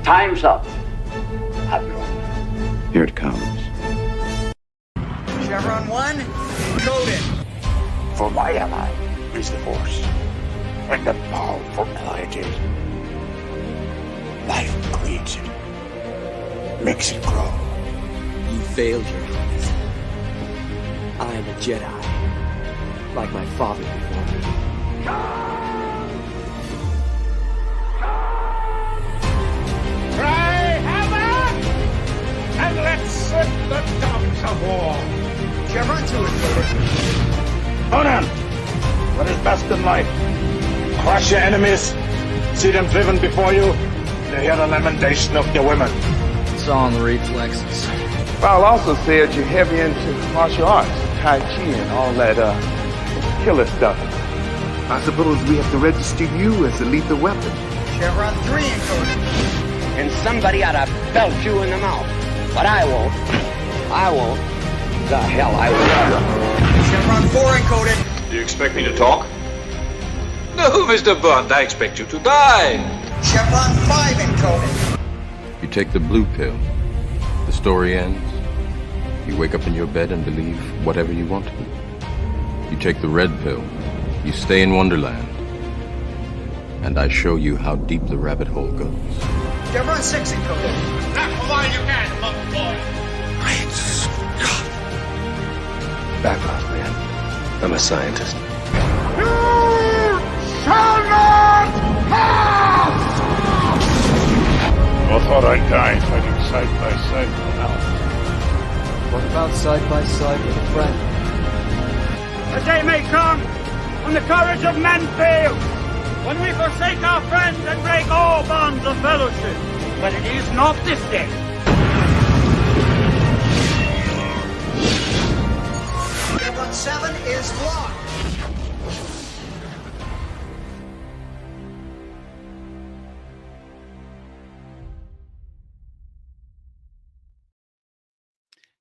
Time's up, Hadron. Here it comes. Chevron 1, coded. For my ally is the Force, and the powerful ally it is. Life creates it, makes it grow. You failed, Your Highness. I am a Jedi, like my father before me. Cry havoc, and let's set the dogs of war. Chevron 2 is coded. Conan, what is best in life? Crush your enemies, see them driven before you, to hear the lamentation of your women. It's all in the reflexes. I'll also say that you're heavy into martial arts, Tai Chi and all that killer stuff. I suppose we have to register you as a lethal weapon. Chevron 3 encoded. And somebody ought to belt you in the mouth. But I won't. I won't. The hell I will. Chevron 4 encoded. Do you expect me to talk? No, Mr. Bond, I expect you to die. Chevron 5 encoded. You take the blue pill. The story ends. You wake up in your bed and believe whatever you want to. You take the red pill. You stay in Wonderland. And I show you how deep the rabbit hole goes. Chevron 6 encoded. Not for while you can, little boy. Great Scott. Back off, man. I'm a scientist. You shall not pass! I thought I'd die fighting side by side with Al. What about side by side with a friend? The day may come when the courage of men fails, when we forsake our friends and break all bonds of fellowship. But it is not this day. Chevron 7 is locked.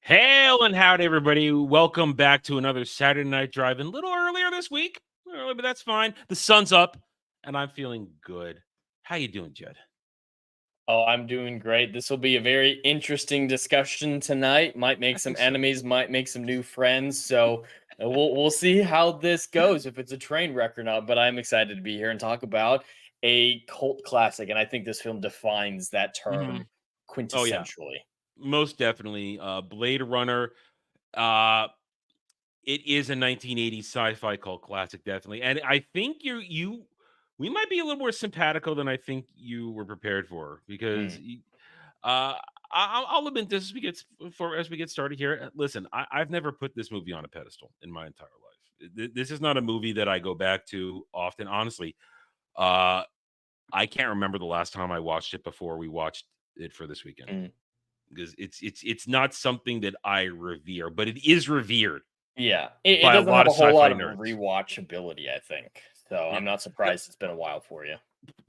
Hail and howdy, everybody. Welcome back to another Saturday Night Drive-In. A little earlier this week, but that's fine. The sun's up, and I'm feeling good. How you doing, Jed? Oh, I'm doing great. This will be a very interesting discussion tonight. Might make some enemies, might make some new friends. So we'll see how this goes, if it's a train wreck or not. But I'm excited to be here and talk about a cult classic. And I think this film defines that term quintessentially. Oh, yeah. Most definitely. Blade Runner. It is a 1980s sci-fi cult classic, definitely. And I think we might be a little more simpatico than I think you were prepared for, because I'll admit this as we get started here. Listen, I've never put this movie on a pedestal in my entire life. This is not a movie that I go back to often. Honestly, I can't remember the last time I watched it before we watched it for this weekend. Because it's not something that I revere, but it is revered. Yeah, it doesn't have a whole lot of rewatchability, I think. So I'm not surprised it's been a while for you.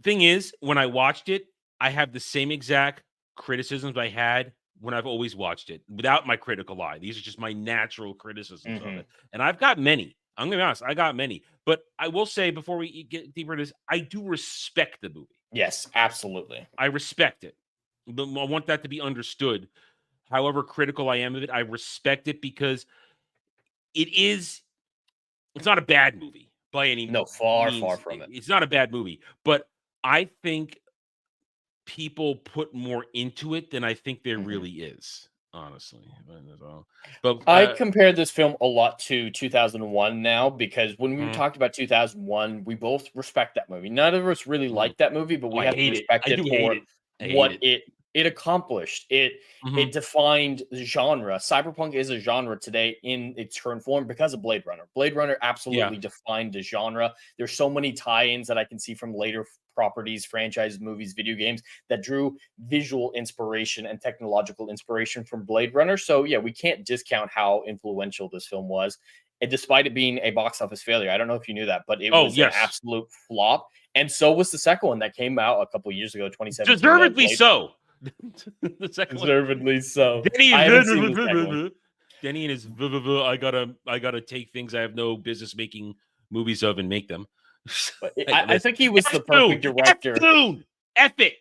Thing is, when I watched it, I have the same exact criticisms I had when I've always watched it without my critical eye. These are just my natural criticisms of it. And I've got many. I'm going to be honest, I got many. But I will say, before we get deeper into this, I do respect the movie. Yes, absolutely. I respect it. I want that to be understood. However critical I am of it, I respect it because it's not a bad movie by any means. No, far from it. It's not a bad movie, but I think people put more into it than I think there really is, honestly. But I compared this film a lot to 2001 now, because when we talked about 2001, we both respect that movie. None of us really like that movie, but we have to respect it for what it accomplished. It defined the genre. Cyberpunk is a genre today in its current form because of Blade Runner. Blade Runner absolutely defined the genre. There's so many tie-ins that I can see from later properties, franchises, movies, video games that drew visual inspiration and technological inspiration from Blade Runner. So yeah, we can't discount how influential this film was. And despite it being a box office failure, I don't know if you knew that, but it was an absolute flop. And so was the second one that came out a couple of years ago, 2017. Deservedly so. The second deservedly so. Denny and his I gotta take things I have no business making movies of and make them. I think he was the perfect director. F it.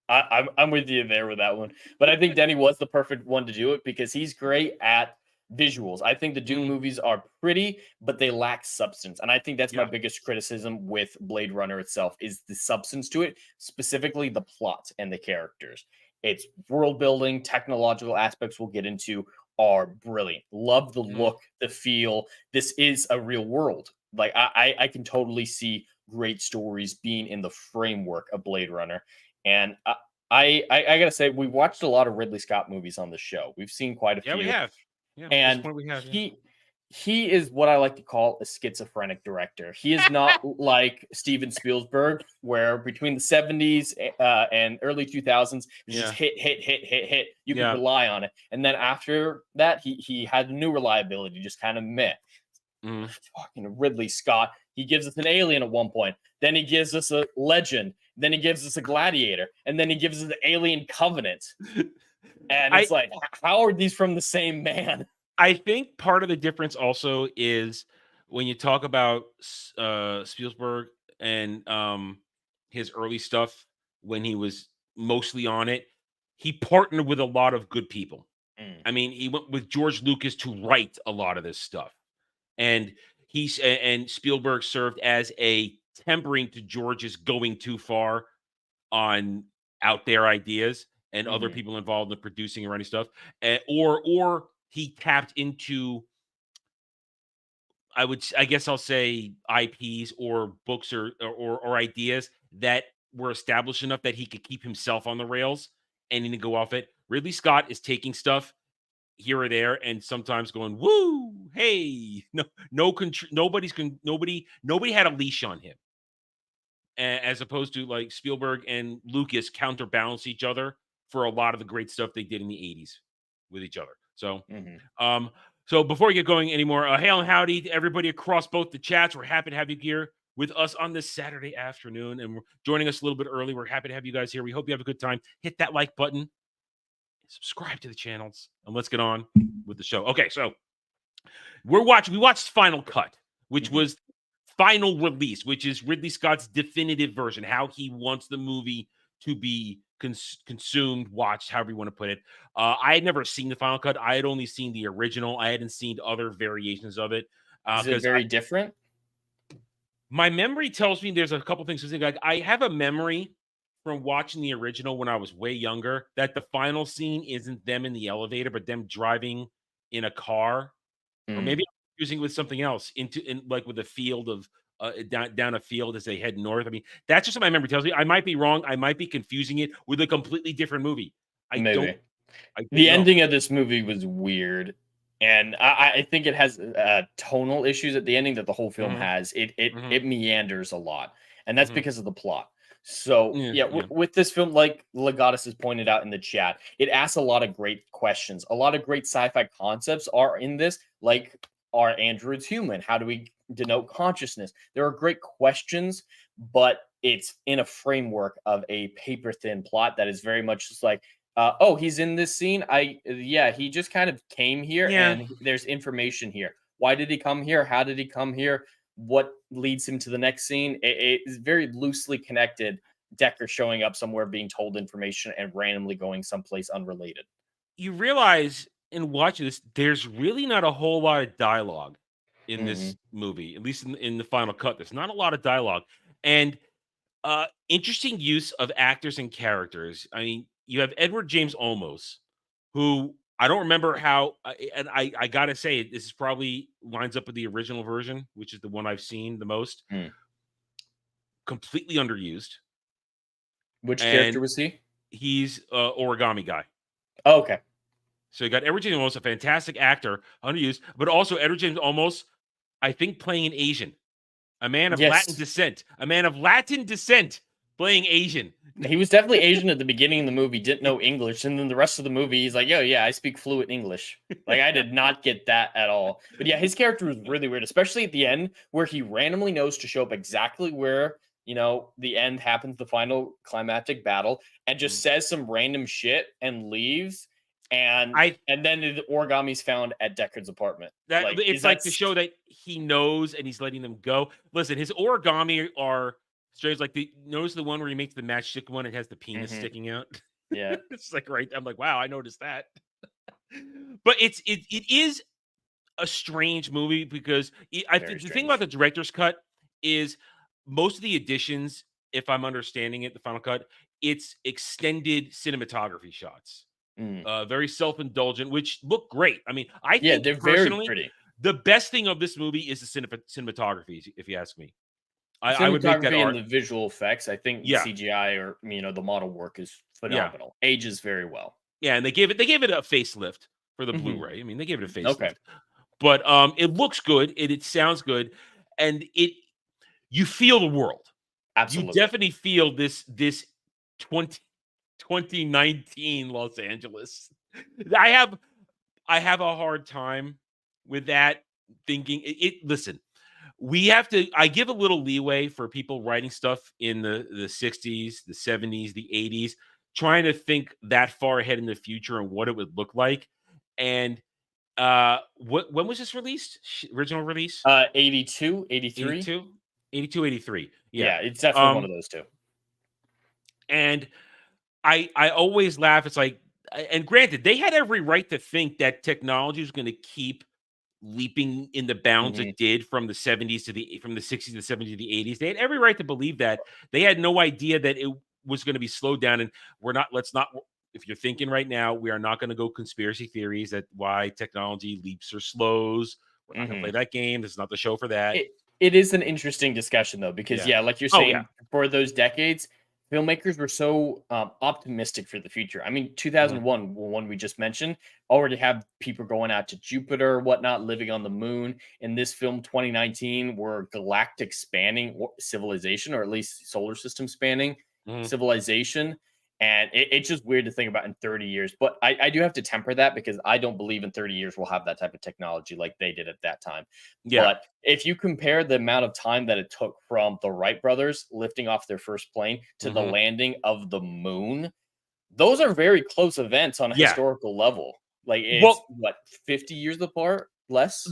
I'm with you there with that one. But I think Denny was the perfect one to do it because he's great at visuals. I think the Dune movies are pretty, but they lack substance. And I think that's my biggest criticism with Blade Runner itself is the substance to it, specifically the plot and the characters. Its world building, technological aspects we'll get into are brilliant. Love the look, the feel. This is a real world. Like I can totally see great stories being in the framework of Blade Runner. And I gotta say, we watched a lot of Ridley Scott movies on the show. We've seen quite a few. Yeah, we have. Yeah, and he is what I like to call a schizophrenic director. He is not like Steven Spielberg, where between the 70s and early 2000s, just hit. You can rely on it. And then after that, he had new reliability, just kind of meh. Fucking Ridley Scott. He gives us an Alien at one point. Then he gives us a Legend. Then he gives us a Gladiator. And then he gives us the Alien Covenant. And it's like, how are these from the same man? I think part of the difference also is when you talk about Spielberg and his early stuff when he was mostly on it, he partnered with a lot of good people. I mean, he went with George Lucas to write a lot of this stuff. And Spielberg served as a tempering to George's going too far on out there ideas and other people involved in producing and writing stuff, or he tapped into, I guess I'll say IPs or books or ideas that were established enough that he could keep himself on the rails and then go off it. Ridley Scott is taking stuff here or there and sometimes going, woo, hey, nobody had a leash on him. As opposed to like Spielberg and Lucas counterbalance each other for a lot of the great stuff they did in the 80s with each other. So, so before we get going anymore, hail and howdy to everybody across both the chats. We're happy to have you here with us on this Saturday afternoon, and we're joining us a little bit early. We're happy to have you guys here. We hope you have a good time. Hit that like button, subscribe to the channels, and let's get on with the show. Okay, so we watched Final Cut, which was final release, which is Ridley Scott's definitive version, how he wants the movie to be consumed, watched, however you want to put it. I had never seen the Final Cut. I had only seen the original. I hadn't seen other variations of it. Is it very different? My memory tells me there's a couple things. Like I have a memory from watching the original when I was way younger that the final scene isn't them in the elevator, but them driving in a car, or maybe I'm confusing with something else like with a field of down a field as they head north. I mean, that's just what my memory tells me. I might be wrong. I might be confusing it with a completely different movie. The ending of this movie was weird, and I think it has tonal issues at the ending that the whole film has. It meanders a lot, and that's because of the plot. So with this film, like Legatus has pointed out in the chat, it asks a lot of great questions. A lot of great sci-fi concepts are in this, like, are androids human? How do we denote consciousness? There are great questions, but it's in a framework of a paper-thin plot that is very much just like, oh, he's in this scene. He just kind of came here and there's information here. Why did he come here? How did he come here? What leads him to the next scene? It is very loosely connected. Decker showing up somewhere, being told information, and randomly going someplace unrelated. You realize in watching this, there's really not a whole lot of dialogue in this movie, at least in the Final Cut. There's not a lot of dialogue, and interesting use of actors and characters. I mean, you have Edward James Olmos, who I don't remember how, and I gotta say, this is probably lines up with the original version, which is the one I've seen the most. Completely underused. Which character was he? He's Origami Guy. Oh, okay. So you got Edward James Olmos, a fantastic actor, underused, but also Edward James Olmos, I think, playing an Asian, a man of Latin descent, playing Asian. He was definitely Asian at the beginning of the movie, didn't know English, and then the rest of the movie, he's like, yo, yeah, I speak fluent English. Like, I did not get that at all. But yeah, his character was really weird, especially at the end, where he randomly knows to show up exactly where, you know, the end happens, the final climactic battle, and just says some random shit and leaves. And then the origami's found at Deckard's apartment. It's like to show that he knows and he's letting them go. Listen, his origami are Strange, like notice the one where he makes the matchstick one, it has the penis sticking out. Yeah. It's like I'm like, wow, I noticed that. But it is a strange movie because I think the thing about the director's cut is most of the additions, if I'm understanding it, the final cut, it's extended cinematography shots. Very self-indulgent, which look great. I mean, I think they're personally, very pretty. The best thing of this movie is the cinematography, if you ask me. I would make that art. And the visual effects. I think the CGI or the model work is phenomenal. Ages very well. Yeah, and they gave it a facelift for the Blu-ray. I mean, they gave it a facelift. Okay. But it looks good, it sounds good, and you feel the world. Absolutely. You definitely feel this 2019 Los Angeles. I have a hard time with that thinking. Listen, I give a little leeway for people writing stuff in the 60s, the 70s, the 80s, trying to think that far ahead in the future and what it would look like. And when was this released? Original release? 82, 83. 82, 83. Yeah, it's definitely one of those two. And I always laugh. It's like, and granted, they had every right to think that technology was going to keep leaping in the bounds it did from the 70s from the 60s to the 70s to the 80s. They had every right to believe that. They had no idea that it was going to be slowed down. And if you're thinking right now, we are not going to go conspiracy theories that why technology leaps or slows. We're not going to play that game. This is not the show for that. It is an interesting discussion, though, because, like you're saying, for those decades, filmmakers were so optimistic for the future. I mean, 2001, one we just mentioned, already have people going out to Jupiter, whatnot, living on the moon. In this film, 2019, we're galactic spanning civilization, or at least solar system spanning civilization. And it's just weird to think about in 30 years. But I do have to temper that because I don't believe in 30 years we'll have that type of technology like they did at that time. Yeah. But if you compare the amount of time that it took from the Wright brothers lifting off their first plane to the landing of the moon, those are very close events on a historical level. Like, it's 50 years apart? Less?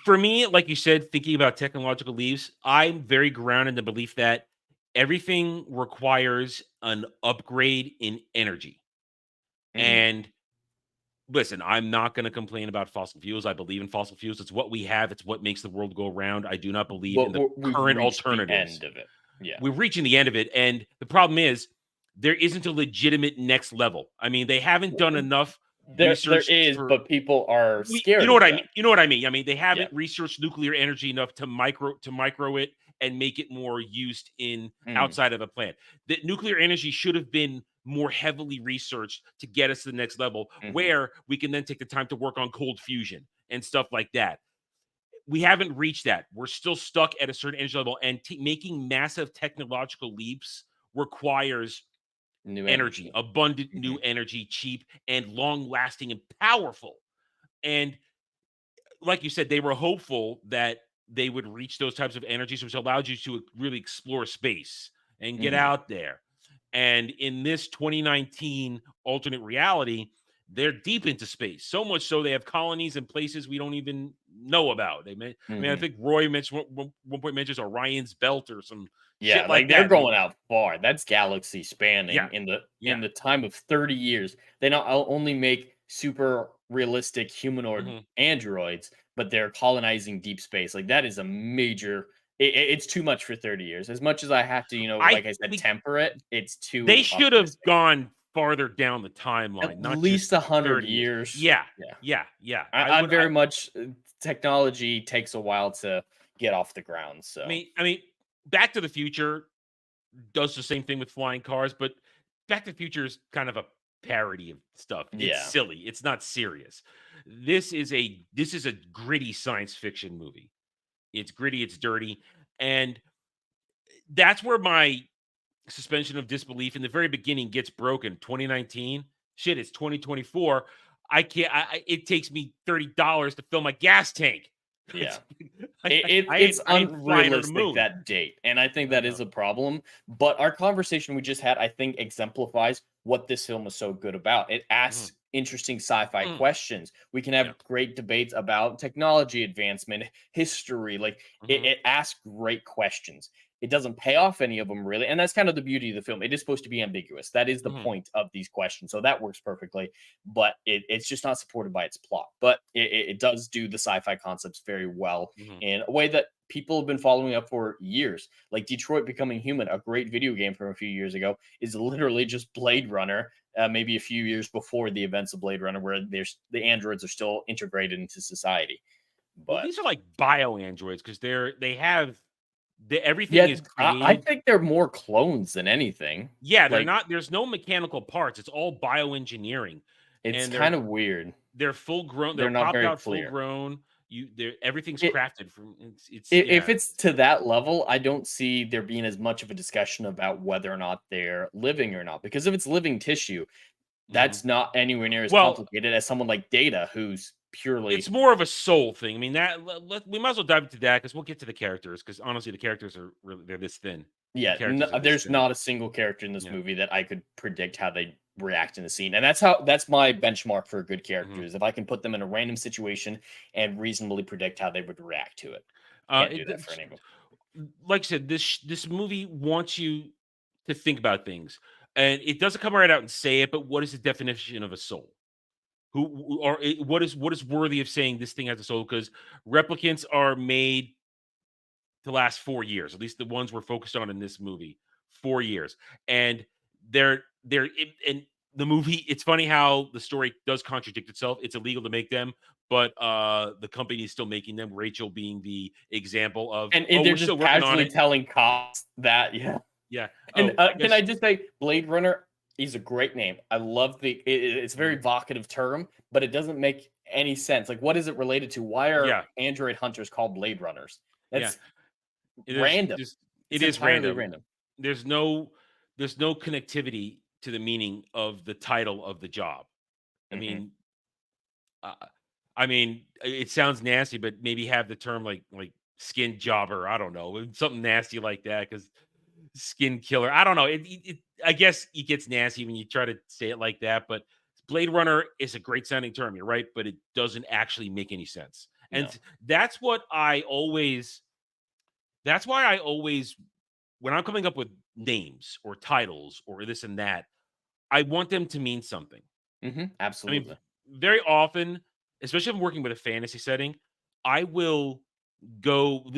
For me, like you said, thinking about technological leaps, I'm very grounded in the belief that everything requires an upgrade in energy. And listen, I'm not going to complain about fossil fuels. I believe in fossil fuels. It's what we have. It's what makes the world go around. I do not believe in the current alternatives. The end of it. Yeah. We're reaching the end of it. And the problem is there isn't a legitimate next level. I mean, they haven't done enough research. There is, but people are scared. You know what I mean? You know what I mean? I mean, they haven't researched nuclear energy enough to micro it and make it more used in outside of a plant. That nuclear energy should have been more heavily researched to get us to the next level, where we can then take the time to work on cold fusion and stuff like that. We haven't reached that. We're still stuck at a certain energy level, and making massive technological leaps requires new energy, abundant new energy, cheap and long-lasting and powerful. And like you said, they were hopeful that they would reach those types of energies, which allowed you to really explore space and get out there. And in this 2019 alternate reality, they're deep into space. So much so they have colonies in places we don't even know about. I mean, I think Roy mentioned one point mentions Orion's Belt or some shit like they're that. going out far. That's galaxy spanning in the time of 30 years. They not only make super realistic humanoid androids, but they're colonizing deep space. Like, that is a major. It's too much for 30 years. As much as I have to, like I said, temper it. It's too. They should have gone farther down the timeline. At least 100 years. Yeah. I'm very much. Technology takes a while to get off the ground. So I mean, Back to the Future does the same thing with flying cars, but Back to the Future is kind of a parody of stuff. It's silly. It's not serious. This is a gritty science fiction movie. It's gritty, it's dirty, and that's where my suspension of disbelief in the very beginning gets broken. 2019, shit, it's 2024. I can't. It takes me $30 to fill my gas tank. Yeah, it's unrealistic, that date, and I think that is a problem. But our conversation we just had, I think, exemplifies what this film is so good about. It asks interesting sci-fi questions. We can have great debates about technology advancement, history. Like, it asks great questions. It doesn't pay off any of them really, and that's kind of the beauty of the film. It is supposed to be ambiguous. That is the point of these questions, so that works perfectly. But it's just not supported by its plot. But it does do the sci-fi concepts very well in a way that people have been following up for years. Like Detroit Becoming Human, a great video game from a few years ago, is literally just Blade Runner. Maybe a few years before the events of Blade Runner, where the androids are still integrated into society. But well, these are like bio androids because everything is created. I think they're more clones than anything. Yeah, they're not. There's no mechanical parts. It's all bioengineering. It's kind of weird. They're full grown. They're not very clear. Full grown. Everything's crafted from. If it's to that level, I don't see there being as much of a discussion about whether or not they're living or not. Because if it's living tissue, that's not anywhere near as complicated as someone like Data, who's purely. It's more of a soul thing. I mean, we might as well dive into that because we'll get to the characters. Because honestly, the characters are they're this thin. Yeah, there's not a single character in this movie that I could predict how they react in the scene, and that's my benchmark for a good character is if I can put them in a random situation and reasonably predict how they would react to it. Can't do that for any of them. Like I said, this movie wants you to think about things, and it doesn't come right out and say it. But what is the definition of a soul? What is worthy of saying this thing has a soul? Because replicants are made to last 4 years, at least the ones we're focused on in this movie, 4 years. And they're in the movie. It's funny how the story does contradict itself. It's illegal to make them, but the company is still making them. Rachel being the example of, and they're just casually telling cops that, yeah. And can I just say, Blade Runner is a great name. I love it's a very evocative term, but it doesn't make any sense. Like, what is it related to? Why are android hunters called Blade Runners? That's random. It is random. There's no connectivity to the meaning of the title of the job. I mean, it sounds nasty, but maybe have the term like skin jobber. I don't know, something nasty like that, because skin killer. I don't know. I guess it gets nasty when you try to say it like that. But Blade Runner is a great sounding term. You're right, but it doesn't actually make any sense. And that's why I always, when I'm coming up with names or titles or this and that, I want them to mean something. Absolutely. I mean, very often, especially if I'm working with a fantasy setting, I will go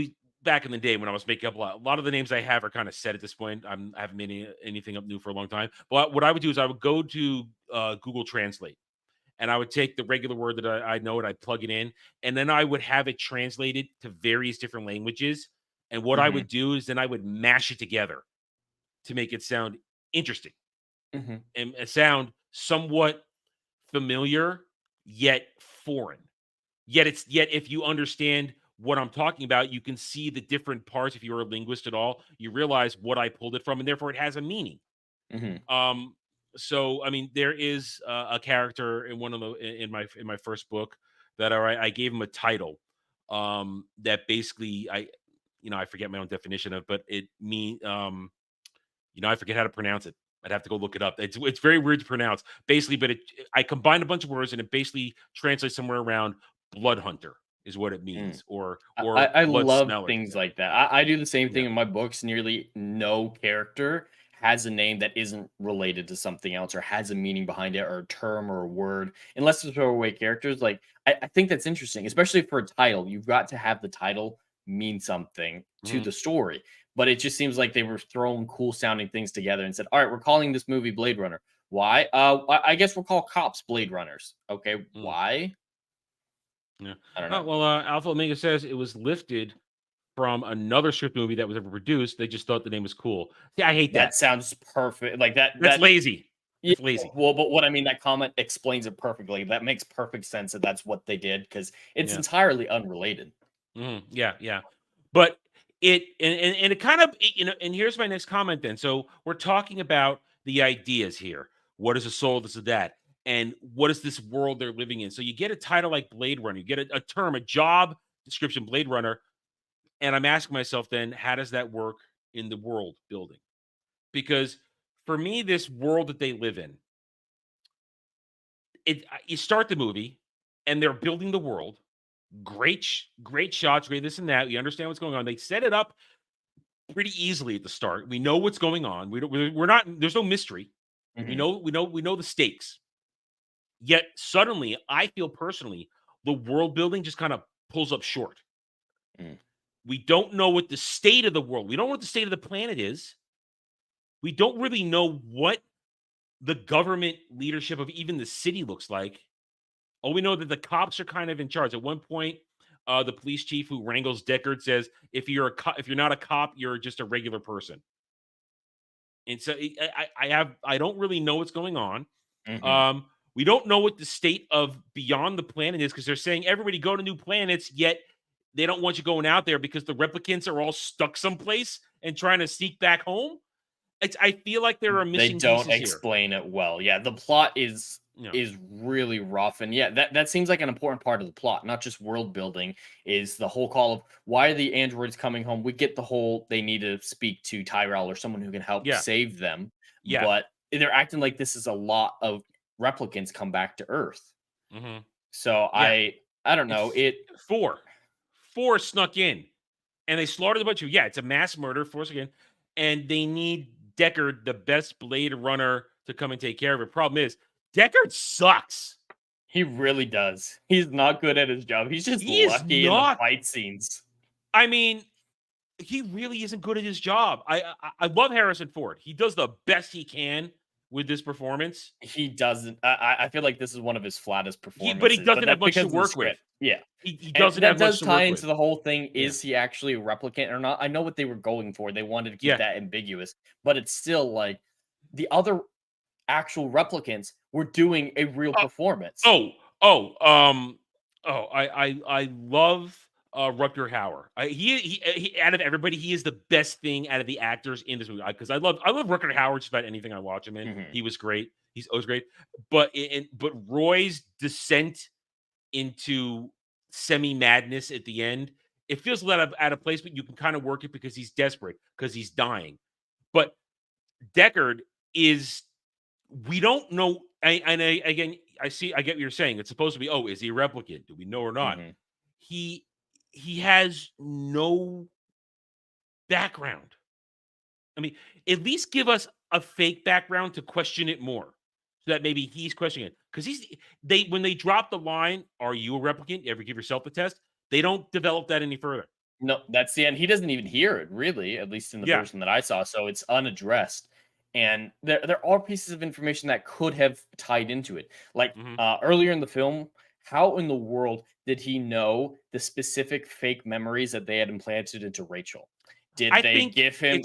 back in the day when I was making up a lot of the names I have are kind of set at this point. I haven't made anything up new for a long time. But what I would do is I would go to Google Translate, and I would take the regular word that I know and I'd plug it in, and then I would have it translated to various different languages. And what I would do is then I would mash it together to make it sound interesting and sound somewhat familiar yet foreign. Yet if you understand what I'm talking about, you can see the different parts. If you're a linguist at all, you realize what I pulled it from, and therefore it has a meaning. So I mean, there is a character in in my first book that I gave him a title that basically I forget my own definition of, but it I forget how to pronounce it. I'd have to go look it up. It's very weird to pronounce, basically, but I combined a bunch of words and it basically translates somewhere around blood hunter is what it means, or I love smeller. Things like that. I do the same thing in my books. Nearly no character has a name that isn't related to something else or has a meaning behind it or a term or a word, unless it's throwaway characters. Like I think that's interesting, especially for a title. You've got to have the title mean something to the story. But it just seems like they were throwing cool sounding things together and said, all right, we're calling this movie Blade Runner. Why? I guess we'll call cops Blade Runners. Okay, why? Yeah. I don't know. Well, Alpha Omega says it was lifted from another script movie that was ever produced. They just thought the name was cool. Yeah, I hate that. That sounds perfect. Like that's lazy. It's lazy. Well, but what I mean, that comment explains it perfectly. That makes perfect sense that that's what they did, because it's entirely unrelated. Yeah. But it and it kind of, and here's my next comment then. So we're talking about the ideas here. What is a soul? This is that. And what is this world they're living in? So you get a title like Blade Runner, you get a term, a job description, Blade Runner. And I'm asking myself then, how does that work in the world building? Because for me, this world that they live in, you start the movie and they're building the world. Great shots, great this and that. You understand what's going on. They set it up pretty easily at the start. We know what's going on. We're not. There's no mystery. We know the stakes. Yet suddenly, I feel personally, the world building just kind of pulls up short. We don't know what the state of the world. We don't know what the state of the planet is. We don't really know what the government leadership of even the city looks like. Oh, we know that the cops are kind of in charge. At one point, the police chief who wrangles Deckard says, "If you're not a cop, you're just a regular person." And so I don't really know what's going on. We don't know what the state of beyond the planet is because they're saying everybody go to new planets, yet they don't want you going out there because the replicants are all stuck someplace and trying to sneak back home. I feel like there are missing pieces here. They don't explain it well. Yeah, the plot is really rough, and that seems like an important part of the plot, not just world building. Is the whole call of why are the androids coming home? We get the whole they need to speak to Tyrell or someone who can help save them. Yeah, but they're acting like this is a lot of replicants come back to Earth. So I don't know. Four snuck in, and they slaughtered a bunch of. Yeah, it's a mass murder. Force again, and they need Deckard, the best Blade Runner, to come and take care of it. Problem is, Deckard sucks. He really does. He's not good at his job. He's just lucky in the fight scenes. I mean, he really isn't good at his job. I love Harrison Ford. He does the best he can with this performance. He doesn't. I feel like this is one of his flattest performances. But he doesn't have much to work with. Yeah. He doesn't have much to work with. That does tie into the whole thing. Is he actually a replicant or not? I know what they were going for. They wanted to keep that ambiguous. But it's still like the other actual replicants were doing a real performance. I love Rutger Hauer. He out of everybody, he is the best thing out of the actors in this movie. Because I love Rutger Hauer just about anything I watch him in. He was great. He's always great. But Roy's descent into semi-madness at the end, it feels a little out of place, but you can kind of work it because he's desperate, because he's dying. But Deckard is, we don't know. I get what you're saying. It's supposed to be, is he a replicant? Do we know or not? He has no background. I mean, at least give us a fake background to question it more, so that maybe he's questioning it. Because when they drop the line, "Are you a replicant? You ever give yourself a test?" They don't develop that any further. No, that's the end. He doesn't even hear it, really, at least in the version that I saw. So it's unaddressed. And there are pieces of information that could have tied into it. Like earlier in the film, how in the world did he know the specific fake memories that they had implanted into Rachel? Did they give him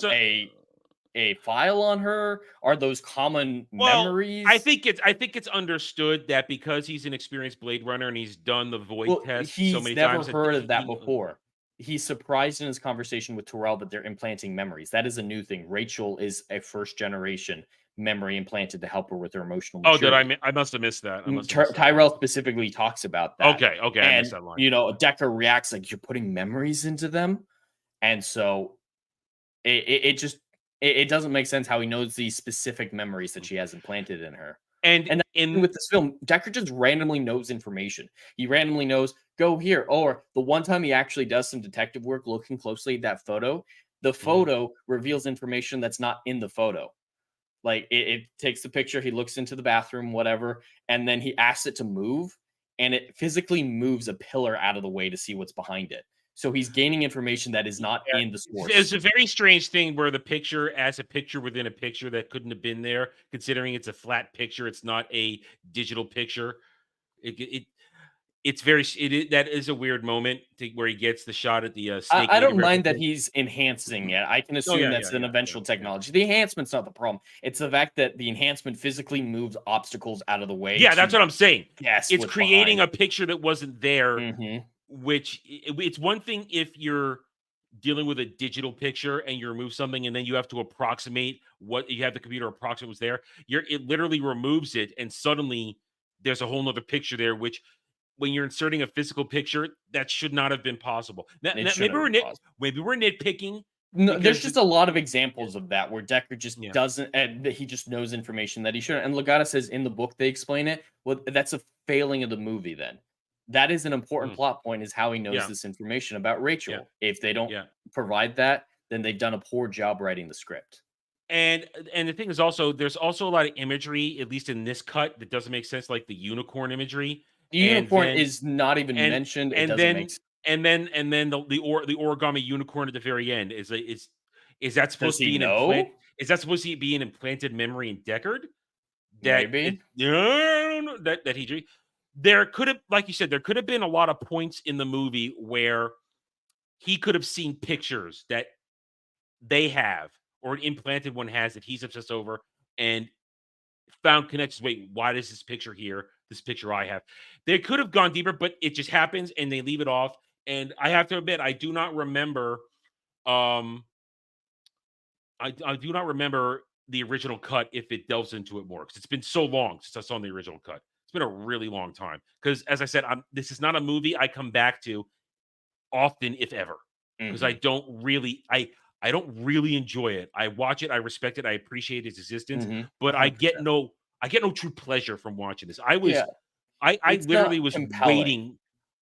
a file on her? Are those common memories? I think it's understood that because he's an experienced Blade Runner and he's done the void test so many times. He's never heard of that before. He's surprised in his conversation with Tyrell that they're implanting memories. That is a new thing. Rachel is a first-generation memory implanted to help her with her emotional maturity. I must have missed that. Tyrell specifically talks about that. Okay, and, I missed that line. Deckard reacts like, you're putting memories into them? And so it doesn't make sense how he knows these specific memories that she has implanted in her. And with this film, Deckard just randomly knows information. He randomly knows, go here. Or the one time he actually does some detective work looking closely at that photo, the photo reveals information that's not in the photo. Like it takes the picture, he looks into the bathroom, whatever, and then he asks it to move, and it physically moves a pillar out of the way to see what's behind it. So he's gaining information that is not in the source. It's a very strange thing where the picture as a picture within a picture that couldn't have been there, considering it's a flat picture. It's not a digital picture. That is a weird moment where he gets the shot at the snake. I don't mind that he's enhancing it. I can assume that's an eventual technology. The enhancement's not the problem. It's the fact that the enhancement physically moves obstacles out of the way. Yeah, that's what I'm saying. Yes, it's creating a picture that wasn't there. Which it's one thing if you're dealing with a digital picture and you remove something and then you have to approximate what you have the computer approximate was there. It literally removes it and suddenly there's a whole nother picture there, which when you're inserting a physical picture, that should not have been possible. Maybe we're nitpicking. No, there's just a lot of examples of that where Deckard just doesn't, and he just knows information that he shouldn't. And Legata says in the book they explain it. Well, that's a failing of the movie then. That is an important plot point, is how he knows this information about Rachel. If they don't provide that, then they've done a poor job writing the script. And the thing is also, there's also a lot of imagery, at least in this cut, that doesn't make sense, like the unicorn imagery. The unicorn is not even mentioned. It doesn't make sense. And then the origami unicorn at the very end is that supposed to be an implant? Is that supposed to be an implanted memory in Deckard? Maybe. That he. There could have, like you said, there could have been a lot of points in the movie where he could have seen pictures that they have, or an implanted one has, that he's obsessed over, and found connections. Wait, why does this picture here, this picture I have? They could have gone deeper, but it just happens and they leave it off. And I have to admit, I do not remember I do not remember the original cut if it delves into it more, because it's been so long since I saw the original cut. It's been a really long time. Because as I said, this is not a movie I come back to often, if ever, because I don't really enjoy it. I watch it, I respect it, I appreciate its existence, but 100%. I get no true pleasure from watching this. I literally was waiting.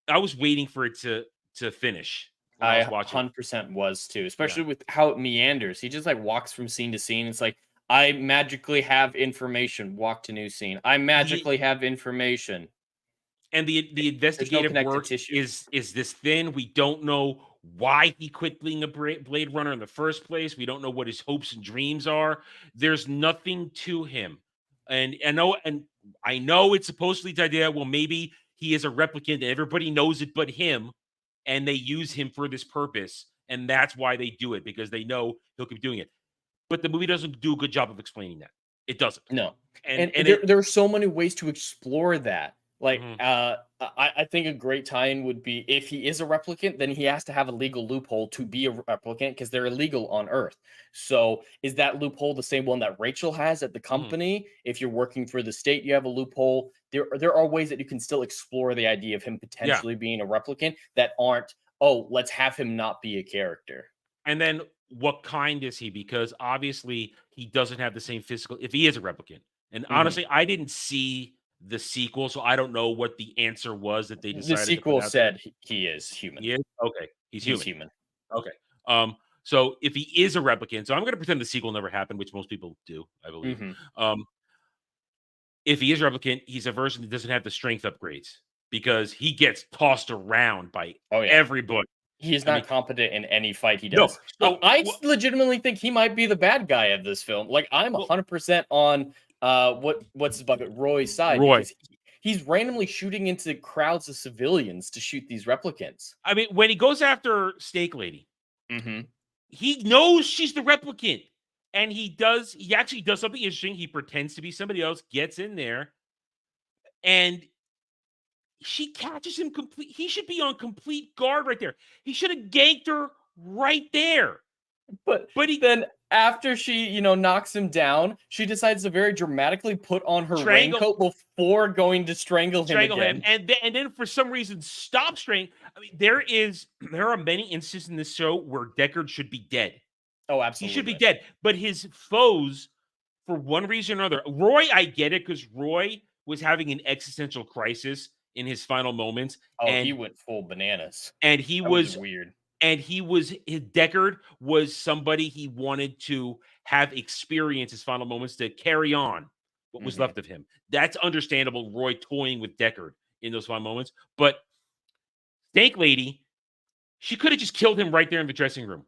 I was waiting for it to finish. I 100% was too, especially with how it meanders. He just like walks from scene to scene. It's like, I magically have information, walk to new scene. I magically have information. And the investigative work is this thin. We don't know why he quit being a Blade Runner in the first place. We don't know what his hopes and dreams are. There's nothing to him. And I know it's supposedly the idea, well, maybe he is a replicant and everybody knows it but him, and they use him for this purpose, and that's why they do it, because they know he'll keep doing it. But the movie doesn't do a good job of explaining that. It doesn't. No. And there are so many ways to explore that. Like, I think a great tie-in would be, if he is a replicant, then he has to have a legal loophole to be a replicant, because they're illegal on Earth. So is that loophole the same one that Rachel has at the company? If you're working for the state, you have a loophole. There are ways that you can still explore the idea of him potentially being a replicant that aren't, oh, let's have him not be a character. And then what kind is he? Because obviously he doesn't have the same physical, if he is a replicant. And honestly, I didn't see the sequel, so I don't know what the answer was that they decided. The sequel said he is human. He is? Okay. He's human. Human. Okay. So if he is a replicant, so I'm going to pretend the sequel never happened, which most people do, I believe. If he is a replicant, he's a version that doesn't have the strength upgrades, because he gets tossed around by everybody. He is not competent in any fight he does. No. I legitimately think he might be the bad guy of this film. Like, I'm 100% on what's his bucket, Roy's side. Roy. He's randomly shooting into crowds of civilians to shoot these replicants. I mean, when he goes after Steak Lady, he knows she's the replicant. And he actually does something interesting. He pretends to be somebody else, gets in there, and she catches him complete. He should be on complete guard right there. He should have ganked her right there. But then after she, knocks him down, she decides to very dramatically put on her raincoat before going to strangle him again. And then for some reason stop strangling. I mean, there are many instances in this show where Deckard should be dead. Oh, absolutely. He should be dead. But his foes, for one reason or another, Roy, I get it, because Roy was having an existential crisis in his final moments. Oh, and he went full bananas. And he was weird. And Deckard was somebody he wanted to have experience his final moments to carry on what was left of him. That's understandable, Roy toying with Deckard in those final moments. But Steak Lady, she could have just killed him right there in the dressing room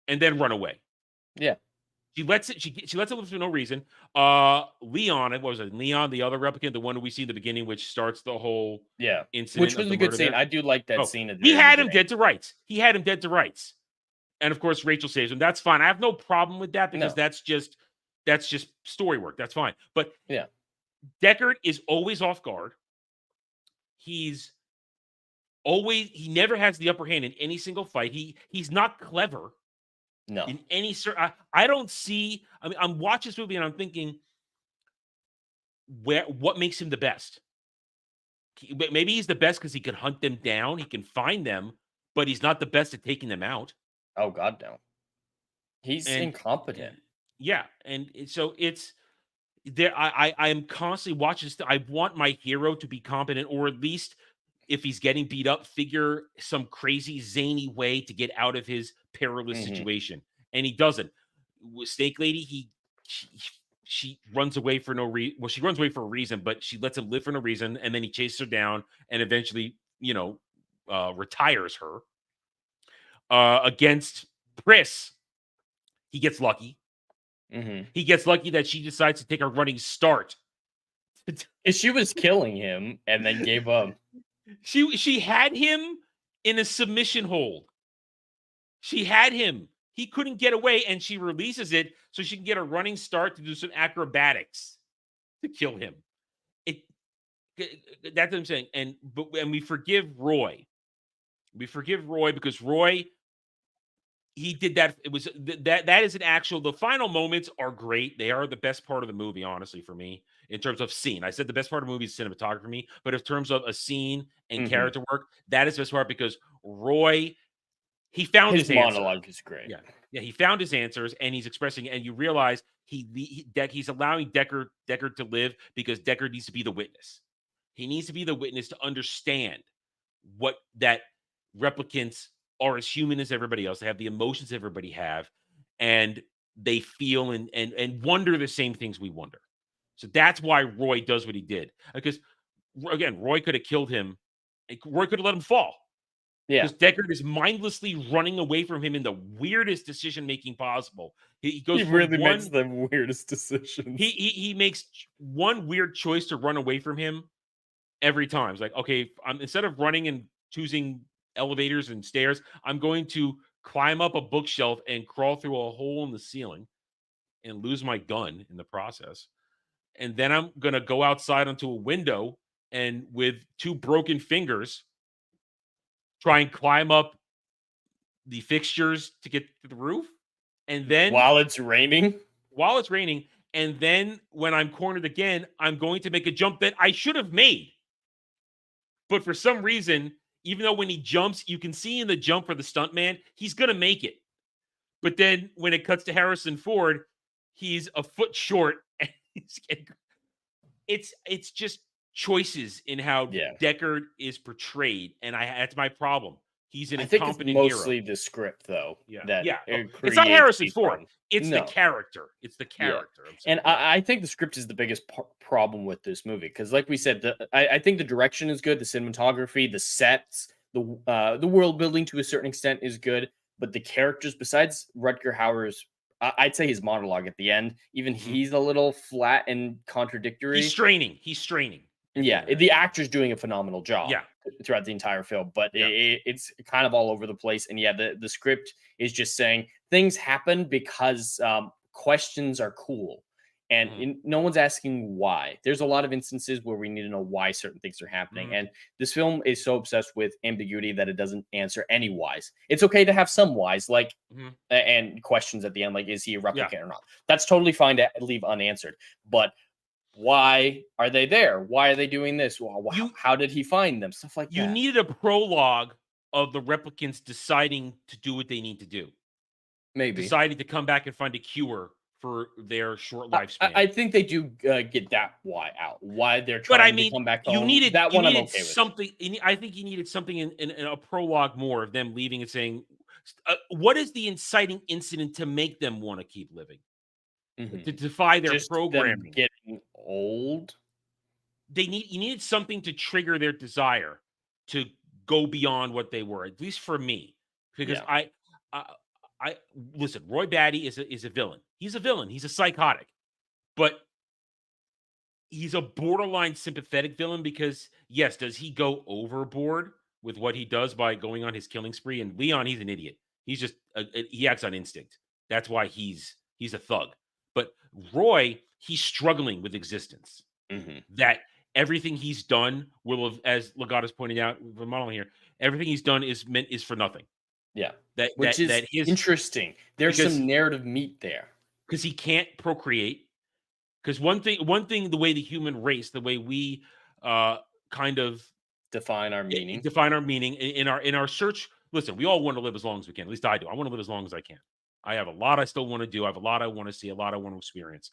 and then run away. Yeah. She lets it live for no reason. Leon, what was it? Leon, the other replicant, the one we see in the beginning, which starts the whole incident. Which was a good scene. I do like that scene. He had him dead to rights. And of course, Rachel saves him. That's fine. I have no problem with that, because that's just story work. That's fine. But Deckard is always off guard. He never has the upper hand in any single fight. He's not clever. No. In any I don't see. I mean, I'm watching this movie and I'm thinking, what makes him the best? Maybe he's the best because he can hunt them down, he can find them, but he's not the best at taking them out. Oh God, no. He's incompetent. Yeah, and so it's there. I am constantly watching this. I want my hero to be competent, or at least if he's getting beat up, figure some crazy zany way to get out of his perilous situation, and he doesn't. With Snake Lady, she runs away for no reason. Well, she runs away for a reason, but she lets him live for no reason, and then he chases her down and eventually, retires her. Against Pris, he gets lucky. He gets lucky that she decides to take a running start. She was killing him and then gave up. She had him in a submission hold. She had him. He couldn't get away, and she releases it so she can get a running start to do some acrobatics to kill him. That's what I'm saying. And we forgive Roy. We forgive Roy because Roy, he did that. It was that is an actual. The final moments are great. They are the best part of the movie, honestly, for me, in terms of scene. I said the best part of the movie is cinematography for me, but in terms of a scene and character work, that is the best part because Roy, he found his monologue is great. Yeah, he found his answers and he's expressing it, and you realize he's allowing Deckard to live because Deckard needs to be the witness. He needs to be the witness to understand what that replicants are as human as everybody else. They have the emotions everybody have, and they feel and wonder the same things we wonder. So that's why Roy does what he did. Because again, Roy could have killed him. Roy could have let him fall. Yeah, because Deckard is mindlessly running away from him in the weirdest decision making possible. He really makes the weirdest decisions. He makes one weird choice to run away from him every time. It's like, okay, instead of running and choosing elevators and stairs, I'm going to climb up a bookshelf and crawl through a hole in the ceiling and lose my gun in the process. And then I'm going to go outside onto a window and with 2 broken fingers try and climb up the fixtures to get to the roof. And then while it's raining, and then when I'm cornered again, I'm going to make a jump that I should have made. But for some reason, even though when he jumps, you can see in the jump for the stuntman, he's going to make it. But then when it cuts to Harrison Ford, he's a foot short. And it's just choices in how Deckard is portrayed, and that's my problem. He's an incompetent hero. I think it's mostly the script, though. It's not Harrison Ford. It's the character. It's the character. And I think the script is the biggest problem with this movie because, like we said, I think the direction is good, the cinematography, the sets, the world building to a certain extent is good, but the characters, besides Rutger Hauer's, I'd say his monologue at the end, even he's a little flat and contradictory. He's straining. Yeah, the actor's doing a phenomenal job throughout the entire film, but it's kind of all over the place. And the script is just saying things happen because questions are cool. And no one's asking why. There's a lot of instances where we need to know why certain things are happening. And this film is so obsessed with ambiguity that it doesn't answer any whys. It's okay to have some whys, like, and questions at the end, like, is he a replicant or not? That's totally fine to leave unanswered. But why are they there? Why are they doing this? How did he find them? Stuff like that. You needed a prologue of the replicants deciding to do what they need to do. Maybe. Deciding to come back and find a cure for their short lifespan. I think they do get that why they're trying to come back home. You needed that one. I'm okay with something. I think you needed something in a prologue more of them leaving and saying, "What is the inciting incident to make them want to keep living, to defy their programming?" Getting old. You needed something to trigger their desire to go beyond what they were. At least for me, because I listen. Roy Batty is a villain. He's a villain. He's a psychotic, but he's a borderline sympathetic villain because, yes, does he go overboard with what he does by going on his killing spree? And Leon, he's an idiot. He's just he acts on instinct. That's why he's a thug. But Roy, he's struggling with existence. That everything he's done will have, as Legata's pointed out, the model here, everything he's done is for nothing. Yeah, which is interesting. There's some narrative meat there. Because he can't procreate. Because one thing, the way the human race, the way we kind of define our meaning, in our search. Listen, we all want to live as long as we can. At least I do. I want to live as long as I can. I have a lot I still want to do. I have a lot I want to see, a lot I want to experience.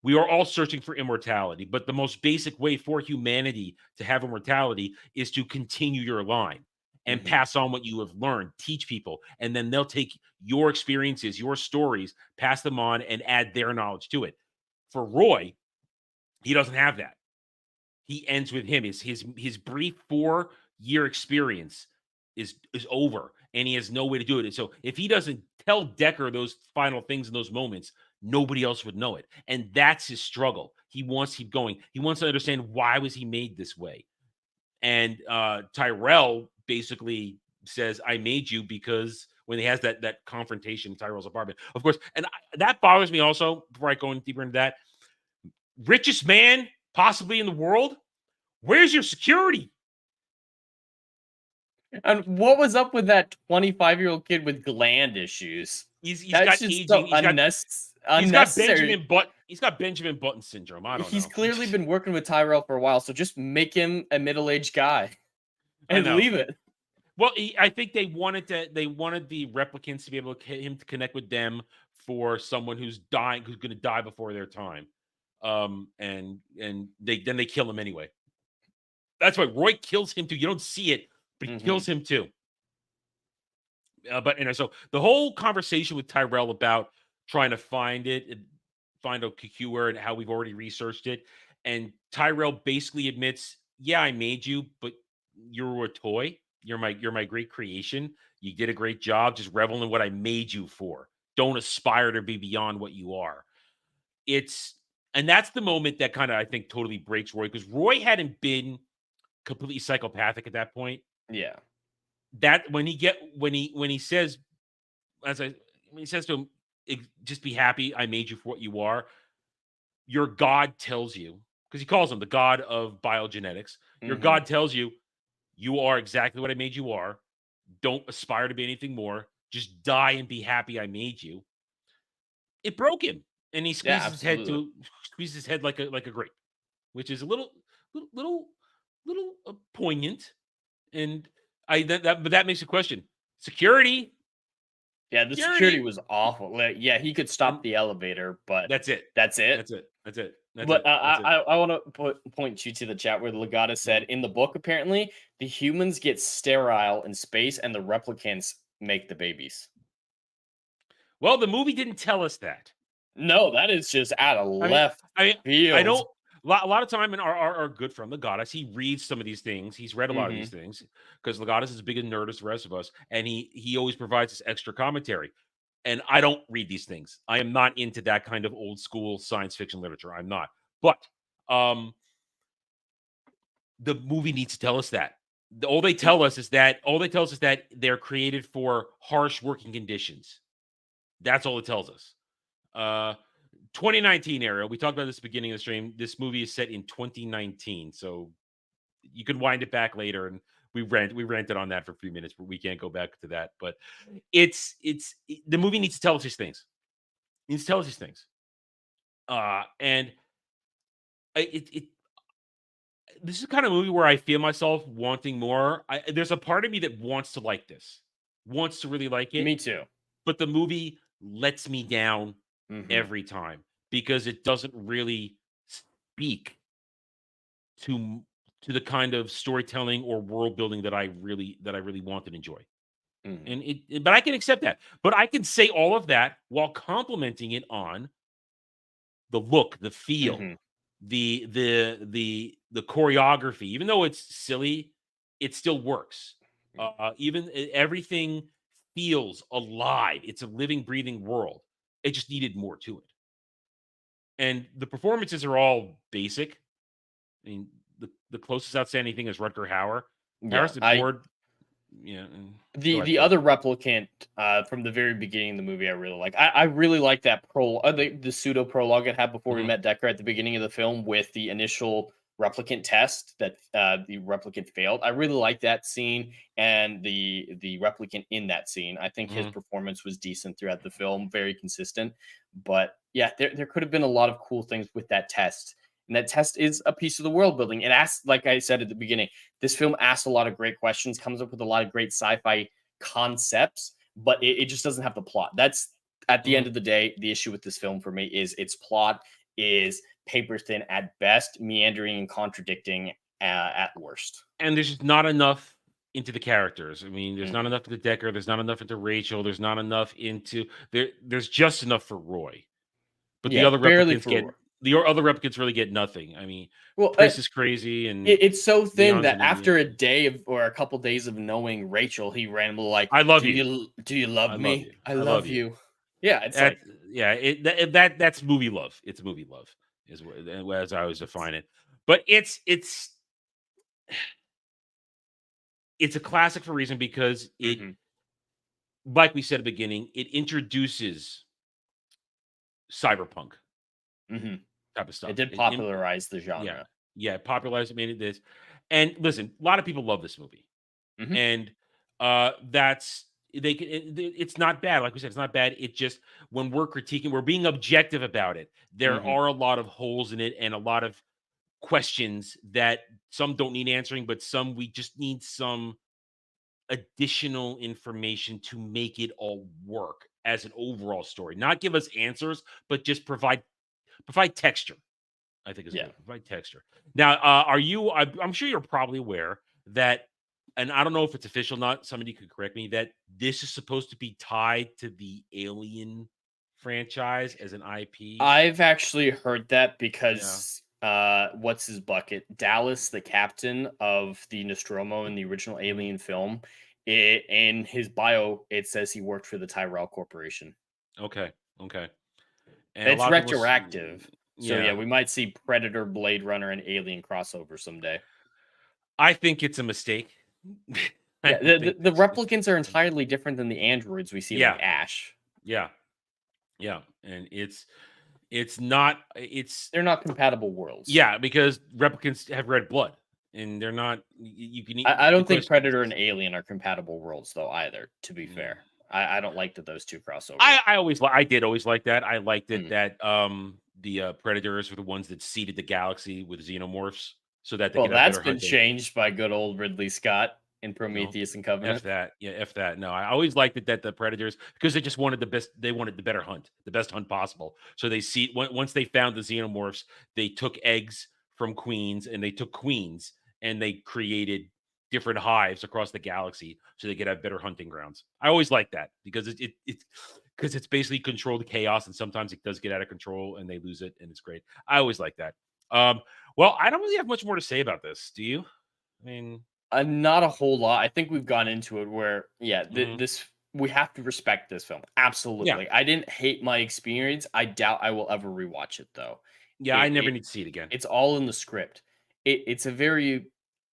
We are all searching for immortality, but the most basic way for humanity to have immortality is to continue your line and pass on what you have learned, teach people, and then they'll take your experiences, your stories, pass them on, and add their knowledge to it. For Roy, he doesn't have that. He ends with him. His brief 4-year experience is over, and he has no way to do it. And so if he doesn't tell Decker those final things in those moments, nobody else would know it. And that's his struggle. He wants to keep going. He wants to understand, why was he made this way? And Tyrell basically says, I made you, because when he has that confrontation in Tyrell's apartment, of course, and that bothers me also, before I go in deeper into that. Richest man possibly in the world, where's your security? And what was up with that 25-year-old kid with gland issues? He's got aging. So unnecessary. He's got Benjamin Button syndrome. I don't know. He's clearly been working with Tyrell for a while, so just make him a middle-aged guy and leave it. Well, I think they wanted the replicants to be able him to connect with them for someone who's dying, who's going to die before their time. And they kill him anyway. That's why Roy kills him too. You don't see it, but he kills him too. But so the whole conversation with Tyrell about trying to find Okikua and how we've already researched it, and Tyrell basically admits, yeah, I made you, but you're a toy. You're my great creation. You did a great job. Just revel in what I made you for. Don't aspire to be beyond what you are. And that's the moment that kind of, I think, totally breaks Roy, because Roy hadn't been completely psychopathic at that point. Yeah. That when he says to him, just be happy, I made you for what you are. Your God tells you, because he calls him the God of biogenetics. Your God tells you, you are exactly what I made you are. Don't aspire to be anything more. Just die and be happy I made you. It broke him. And he squeezes his head like a grape, which is a little poignant. And but that makes a question. Security. Yeah, the security was awful. Like, yeah, he could stop the elevator, but that's it. But I want to point you to the chat where Legata said, in the book, apparently the humans get sterile in space and the replicants make the babies. Well, the movie didn't tell us that. No, that is just out of left field. I know a lot of time in our good friend Legatus, he reads some of these things. He's read a lot of these things because Legatus is as big a nerd as the rest of us, and he always provides this extra commentary. And I don't read these things. I am not into that kind of old school science fiction literature. I'm not. But the movie needs to tell us that. All they tell us is that they're created for harsh working conditions. That's all it tells us. 2019 era. We talked about this at the beginning of the stream. This movie is set in 2019, so you can wind it back later, and we ranted on that for a few minutes, but we can't go back to that. But the movie needs to tell us these things. It needs to tell us these things. And this is the kind of movie where I feel myself wanting more. There's a part of me that wants to like this, wants to really like it. Me too. But the movie lets me down every time because it doesn't really speak to the kind of storytelling or world building that I really want and enjoy. But I can accept that. But I can say all of that while complimenting it on the look, the feel, the choreography. Even though it's silly, it still works. Even everything feels alive. It's a living, breathing world. It just needed more to it. And the performances are all basic. I mean, the closest outstanding thing is Rutger Hauer. Harrison Ford. Yeah. The other replicant from the very beginning of the movie I really like. I really like that the pseudo prologue it had before we met Decker at the beginning of the film with the initial replicant test that the replicant failed. I really like that scene and the replicant in that scene. I think his performance was decent throughout the film, very consistent. But yeah, there could have been a lot of cool things with that test. And that test is a piece of the world building. It asks, like I said at the beginning, this film asks a lot of great questions, comes up with a lot of great sci-fi concepts, but it just doesn't have the plot. That's, at the end of the day, the issue with this film for me is its plot is paper thin at best, meandering and contradicting at worst. And there's just not enough into the characters. I mean, there's not enough into Decker. There's not enough into Rachel. There's not enough into There's just enough for Roy, but the other barely replicants for get Roy. the other replicants really get nothing. I mean, Well, Pris is crazy, and it's so thin Leon's that an after idiot. a day or a couple days of knowing Rachel, he randomly like, I love do you. do you love I love me? you. I love you. Yeah, it's That, like that's movie love. It's movie love, is as I always define it. But it's a classic for a reason, because it, like we said at the beginning, it introduces cyberpunk type of stuff. It did popularize the genre. Popularized it, made it this. And listen, a lot of people love this movie, and that's it's not bad. Like we said, it's not bad. It just, when we're critiquing, we're being objective about it. There are a lot of holes in it and a lot of questions that some don't need answering, but some we just need some additional information to make it all work as an overall story. Not give us answers, but just provide texture. I think is good. Provide texture. Now, I'm sure you're probably aware that, and I don't know if it's official or not, somebody could correct me, that this is supposed to be tied to the Alien franchise as an IP. I've actually heard that because what's his bucket? Dallas, the captain of the Nostromo in the original Alien film, in his bio, it says he worked for the Tyrell Corporation. Okay. And it's retroactive. So we might see Predator, Blade Runner, and Alien crossover someday. I think it's a mistake. The replicants are entirely different than the androids we see like Ash. Yeah. And they're not compatible worlds. Yeah, because replicants have red blood, and they're not. You can. I don't think Predator and Alien are compatible worlds, though. Either, to be fair, I don't like that those two crossover. I did always like that. I liked it that the Predators were the ones that seeded the galaxy with xenomorphs, so that they could have that's been changed by good old Ridley Scott in Prometheus and Covenant. F that. No, I always liked it that the Predators, because they just wanted the best. They wanted the better hunt, the best hunt possible. So they once they found the xenomorphs, they took eggs from queens, and they took queens, and they created different hives across the galaxy so they could have better hunting grounds. I always like that because it's basically controlled chaos, and sometimes it does get out of control and they lose it, and it's great. I always like that. Well, I don't really have much more to say about this. Do you? I mean, not a whole lot. I think we've gone into it where, this we have to respect this film. Absolutely. Yeah. I didn't hate my experience. I doubt I will ever rewatch it, though. Yeah, I never need to see it again. It's all in the script. It's a very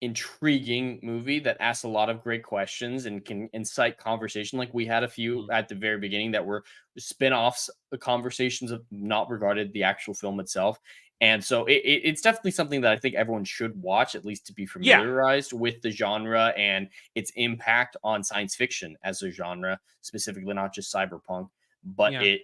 intriguing movie that asks a lot of great questions and can incite conversation. Like we had a few at the very beginning that were spin-offs, conversations of not regarded the actual film itself. And so it's definitely something that I think everyone should watch, at least to be familiarized with the genre and its impact on science fiction as a genre, specifically not just cyberpunk. But I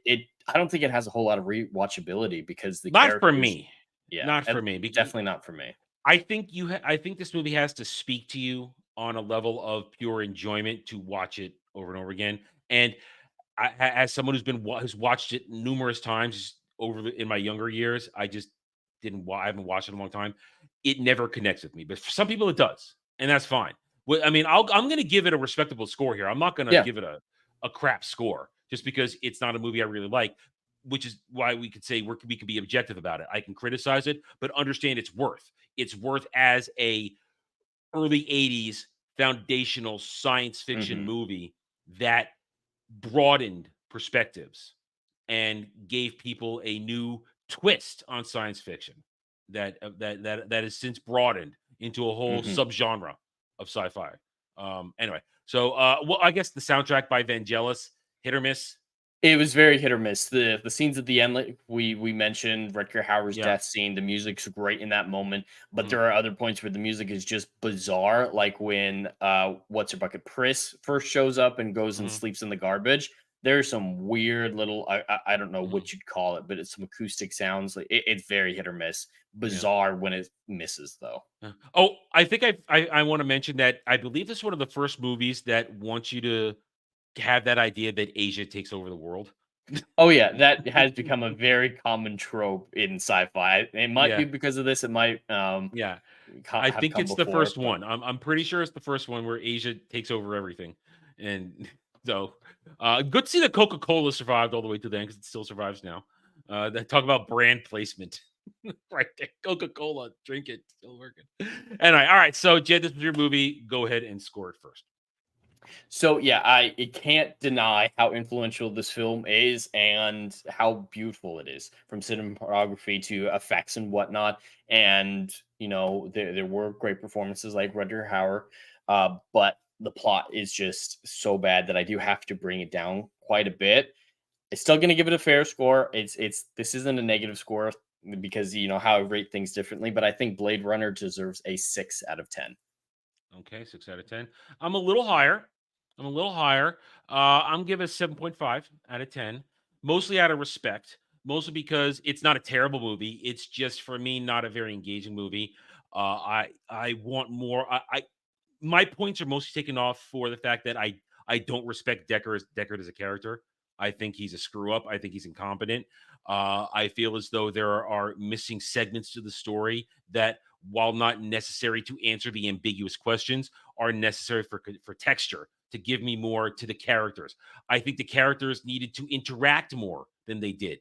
don't think it has a whole lot of rewatchability because the not for me. Yeah, not for me. Definitely not for me. I think I think this movie has to speak to you on a level of pure enjoyment to watch it over and over again. And as someone who's watched it numerous times in my younger years, I just I haven't watched it in a long time. It never connects with me, but for some people it does, and that's fine. Well, I mean, I'm going to give it a respectable score here. I'm not going to give it a crap score just because it's not a movie I really like, which is why we could say we could be objective about it. I can criticize it, but understand its worth. It's worth as a early 80s foundational science fiction movie that broadened perspectives and gave people a new twist on science fiction that has since broadened into a whole subgenre of sci-fi. Anyway, so well, I guess the soundtrack by Vangelis, hit or miss. It was very hit or miss. The scenes at the end, like we mentioned, Rutger Hauer's death scene, the music's great in that moment, but there are other points where the music is just bizarre, like when what's her bucket Pris first shows up and goes and sleeps in the garbage. There's some weird little I don't know what you'd call it, but it's some acoustic sounds. Like it's very hit or miss. Bizarre when it misses though. Oh, I think I want to mention that I believe this is one of the first movies that wants you to have that idea that Asia takes over the world. Oh yeah, that has become a very common trope in sci-fi. It might be because of this. It might yeah. I have think come it's the before. first one. I'm pretty sure it's the first one where Asia takes over everything, and so good to see that Coca-Cola survived all the way to the end because it still survives now. They talk about brand placement, right there. Coca-Cola, drink it, still working. Anyway, all right. So Jed, this was your movie. Go ahead and score it first. So yeah, I can't deny how influential this film is and how beautiful it is, from cinematography to effects and whatnot. And there were great performances like Rutger Hauer, but the plot is just so bad that I do have to bring it down quite a bit. It's still going to give it a fair score. This isn't a negative score because how I rate things differently, but I think Blade Runner deserves a 6 out of 10. Okay, 6 out of 10. I'm a little higher. I'm giving it 7.5 out of 10, mostly out of respect, mostly because it's not a terrible movie. It's just, for me, not a very engaging movie. I want more. My points are mostly taken off for the fact that I don't respect Deckard as a character. I think he's a screw up. I think he's incompetent. I feel as though there are missing segments to the story that, while not necessary to answer the ambiguous questions, are necessary for texture, to give me more to the characters. I think the characters needed to interact more than they did.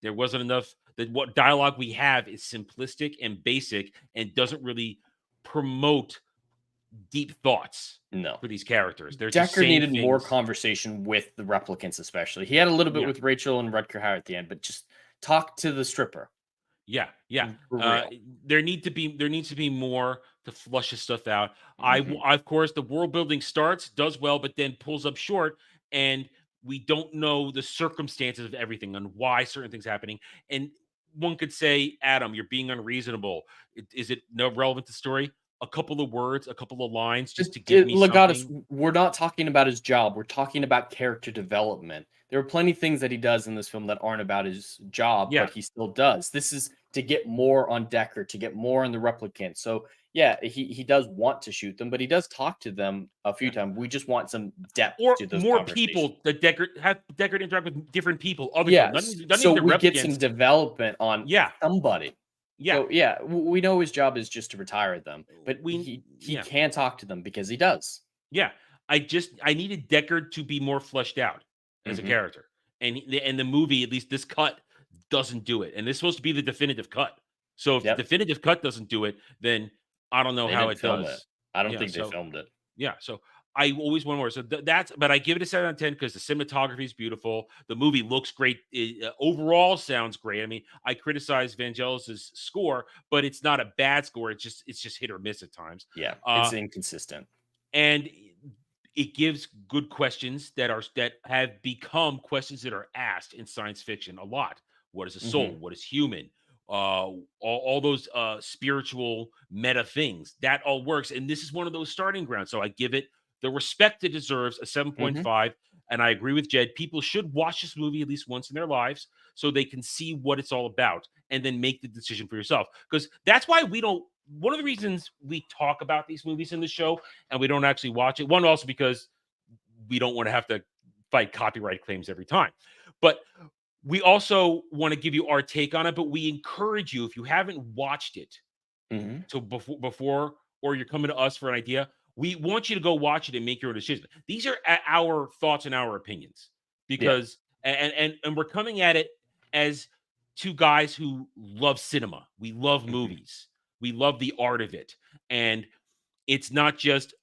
There wasn't enough. That what dialogue we have is simplistic and basic and doesn't really promote deep thoughts for these characters. They're just Deckard saying needed more things. conversation with the replicants, especially. He had a little bit with Rachel and Rutger Hauer at the end, but just talk to the stripper. Yeah. For There needs to be more to flush this stuff out. Of course, the world building does well, but then pulls up short, and we don't know the circumstances of everything and why certain things happening. And one could say, Adam, you're being unreasonable. Is it no relevant to the story? A couple of words, a couple of lines, just to give me something. We're not talking about his job. We're talking about character development. There are plenty of things that he does in this film that aren't about his job, but he still does. This is to get more on Deckard, to get more on the replicant. So yeah, he does want to shoot them, but he does talk to them a few times. We just want some depth or to those more people that Deckard interact with different people. Other people. So we get some development on somebody. Yeah. So yeah, we know his job is just to retire them, but he can talk to them because he does. Yeah. I needed Deckard to be more fleshed out as a character. And the movie, at least this cut, doesn't do it. And this is supposed to be the definitive cut. So if the definitive cut doesn't do it, then I don't know how it does. I don't think they filmed it. Yeah. So I always want more. So but I give it a 7 out of 10 because the cinematography is beautiful. The movie looks great. It, overall sounds great. I mean, I criticize Vangelis's score, but it's not a bad score. It's just hit or miss at times. Yeah, it's inconsistent. And it gives good questions that have become questions that are asked in science fiction a lot. What is a soul? What is human? All those spiritual meta things, that all works. And this is one of those starting grounds. So I give it the respect it deserves, a 7.5. And I agree with Jed. People should watch this movie at least once in their lives so they can see what it's all about and then make the decision for yourself. Because that's why one of the reasons we talk about these movies in the show and we don't actually watch it. One, also because we don't want to have to fight copyright claims every time. But we also want to give you our take on it, but we encourage you, if you haven't watched it so before, or you're coming to us for an idea, we want you to go watch it and make your own decision. These are our thoughts and our opinions because, and we're coming at it as two guys who love cinema. We love movies. We love the art of it. And it's not just,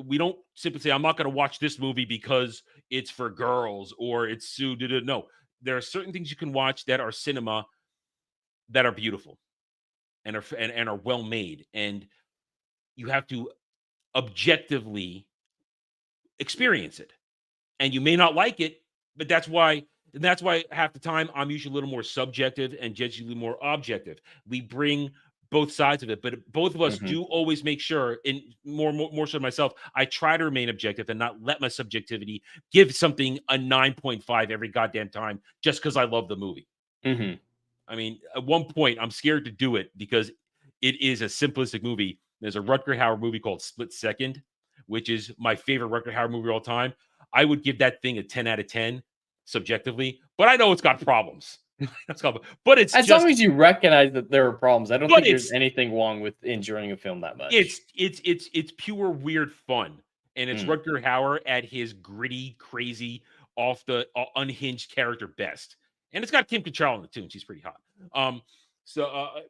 we don't simply say, I'm not going to watch this movie because it's for girls or it's no. There are certain things you can watch that are cinema that are beautiful and are well made, and you have to objectively experience it. And you may not like it, but that's why half the time I'm usually a little more subjective and Jed's usually more objective. We bring both sides of it, but both of us do always make sure, and more so myself, I try to remain objective and not let my subjectivity give something a 9.5 every goddamn time just because I love the movie. I mean, at one point, I'm scared to do it because it is a simplistic movie. There's a Rutger Hauer movie called Split Second, which is my favorite Rutger Hauer movie of all time. I would give that thing a 10 out of 10. subjectively, but I know it's got problems. But it's as long as you recognize that there are problems. I don't think there's anything wrong with enjoying a film that much. It's pure weird fun, and it's Rutger Hauer at his gritty, crazy, off the unhinged character best. And it's got Kim Cattrall in it too, and she's pretty hot.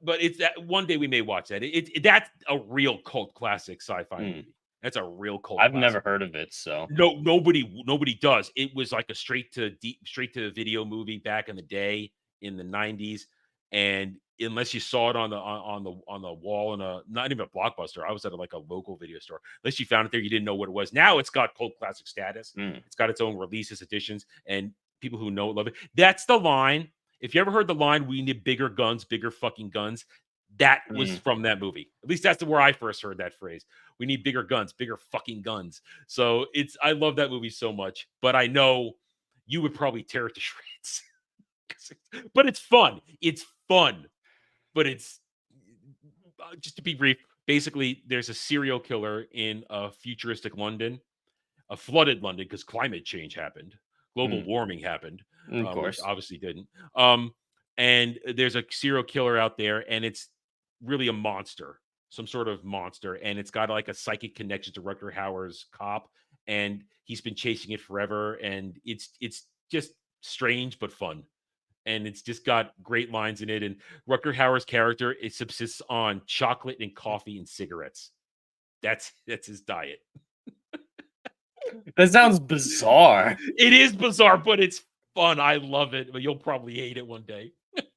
But it's that one day we may watch that. That's a real cult classic sci-fi movie. That's a real cult. I've never heard of it, so nobody does. It was like a straight to video movie back in the day in the 90s, and unless you saw it on the wall in not even a Blockbuster, I was at a local video store. Unless you found it there, you didn't know what it was. Now it's got cult classic status. It's got its own releases, editions, and people who know it love it. That's the line. If you ever heard the line, "We need bigger guns, bigger fucking guns," that was from that movie. At least that's where I first heard that phrase. We need bigger guns, bigger fucking guns. So I love that movie so much, but I know you would probably tear it to shreds. But it's fun. It's fun. But it's just to be brief. Basically, there's a serial killer in a futuristic London, a flooded London, because climate change happened, global warming happened. Of course, which obviously didn't. And there's a serial killer out there, and it's really a monster, some sort of monster, and it's got a psychic connection to Rutger Hauer's Cop, and he's been chasing it forever, and it's just strange but fun. And it's just got great lines in it. And Rutger Hauer's character, it subsists on chocolate and coffee and cigarettes. That's his diet. That sounds bizarre. It is bizarre, but it's fun. I love it. But you'll probably hate it one day.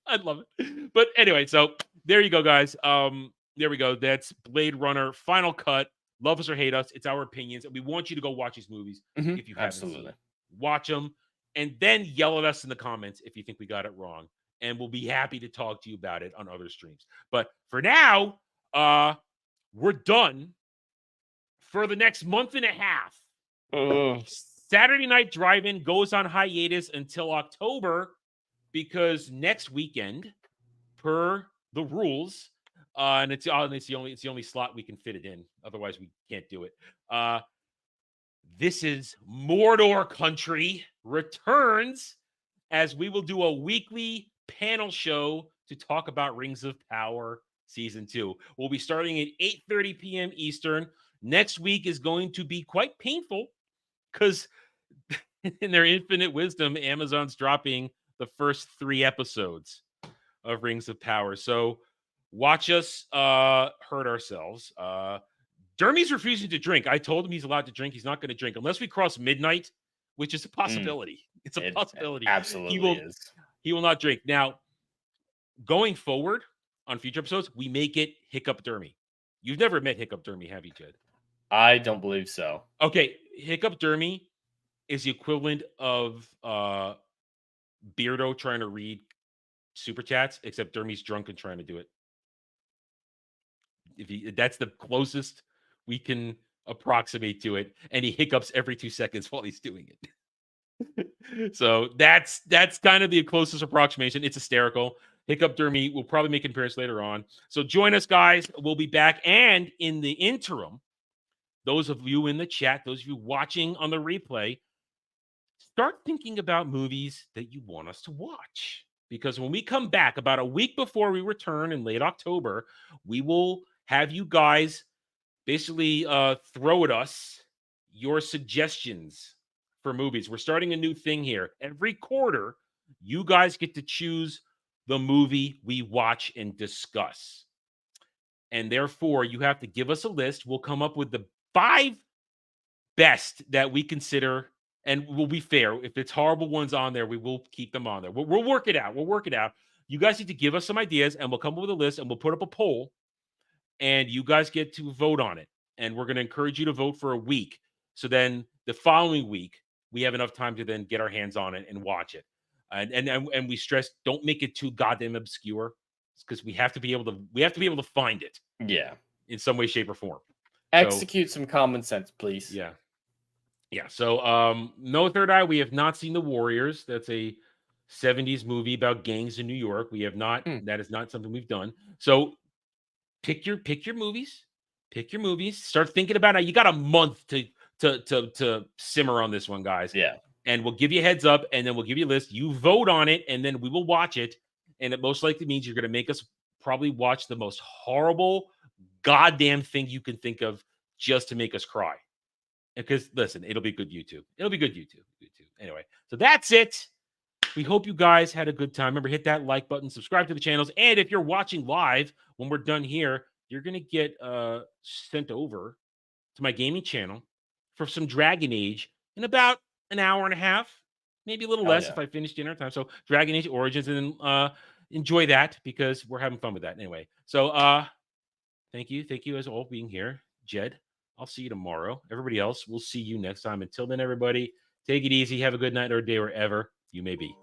I love it. But anyway, so there you go, guys. There we go. That's Blade Runner Final Cut. Love us or hate us, it's our opinions. And we want you to go watch these movies if you haven't seen them. Watch them. And then yell at us in the comments if you think we got it wrong. And we'll be happy to talk to you about it on other streams. But for now, we're done for the next month and a half. Saturday Night Drive-In goes on hiatus until October because next weekend, per the rules, and it's the only slot we can fit it in. Otherwise, we can't do it. This is Mordor Country returns, as we will do a weekly panel show to talk about Rings of Power Season 2. We'll be starting at 8:30 p.m. Eastern. Next week is going to be quite painful because in their infinite wisdom, Amazon's dropping the first 3 episodes of Rings of Power. So watch us hurt ourselves. Dermy's refusing to drink. I told him he's allowed to drink. He's not going to drink unless we cross midnight, which is a possibility. It's a possibility. Absolutely is. He will not drink. Now, going forward on future episodes, we make it Hiccup Dermy. You've never met Hiccup Dermy, have you, Jed? I don't believe so. Okay, Hiccup Dermy is the equivalent of Beardo trying to read super chats, except Dermy's drunk and trying to do it. That's the closest we can approximate to it, and he hiccups every 2 seconds while he's doing it. So that's kind of the closest approximation. It's hysterical. Hiccup Dermy will probably make an appearance later on. So join us, guys. We'll be back. And in the interim, those of you in the chat, those of you watching on the replay, start thinking about movies that you want us to watch. Because when we come back, about a week before we return in late October, we will have you guys basically throw at us your suggestions for movies. We're starting a new thing here. Every quarter, you guys get to choose the movie we watch and discuss. And therefore, you have to give us a list. We'll come up with the 5 best that we consider, and we'll be fair. If it's horrible ones on there, we will keep them on there. We'll work it out. We'll work it out. You guys need to give us some ideas, and we'll come up with a list, and we'll put up a poll, and you guys get to vote on it. And we're going to encourage you to vote for a week. So then the following week, we have enough time to then get our hands on it and watch it. And we stress, don't make it too goddamn obscure, because we have to be able to find it. Yeah. In some way, shape, or form. Execute some common sense, please. Yeah. Yeah. So No Third Eye, we have not seen The Warriors. That's a 70s movie about gangs in New York. We have not. That is not something we've done. So pick your movies. Pick your movies. Start thinking about it. You got a month to simmer on this one, guys. Yeah. and we'll give you a heads up, and then we'll give you a list. You vote on it, and then we will watch it. And it most likely means you're going to make us probably watch the most horrible goddamn thing you can think of just to make us cry. Because listen, it'll be good YouTube. It'll be good YouTube. Anyway, so that's it. We hope you guys had a good time. Remember, hit that like button, subscribe to the channels, and if you're watching live when we're done here, you're going to get sent over to my gaming channel for some Dragon Age in about an hour and a half, maybe a little less if I finish dinner time. So Dragon Age Origins, and then enjoy that because we're having fun with that anyway. So thank you as all being here. Jed, I'll see you tomorrow. Everybody else, we'll see you next time. Until then, everybody, take it easy. Have a good night or day wherever you may be.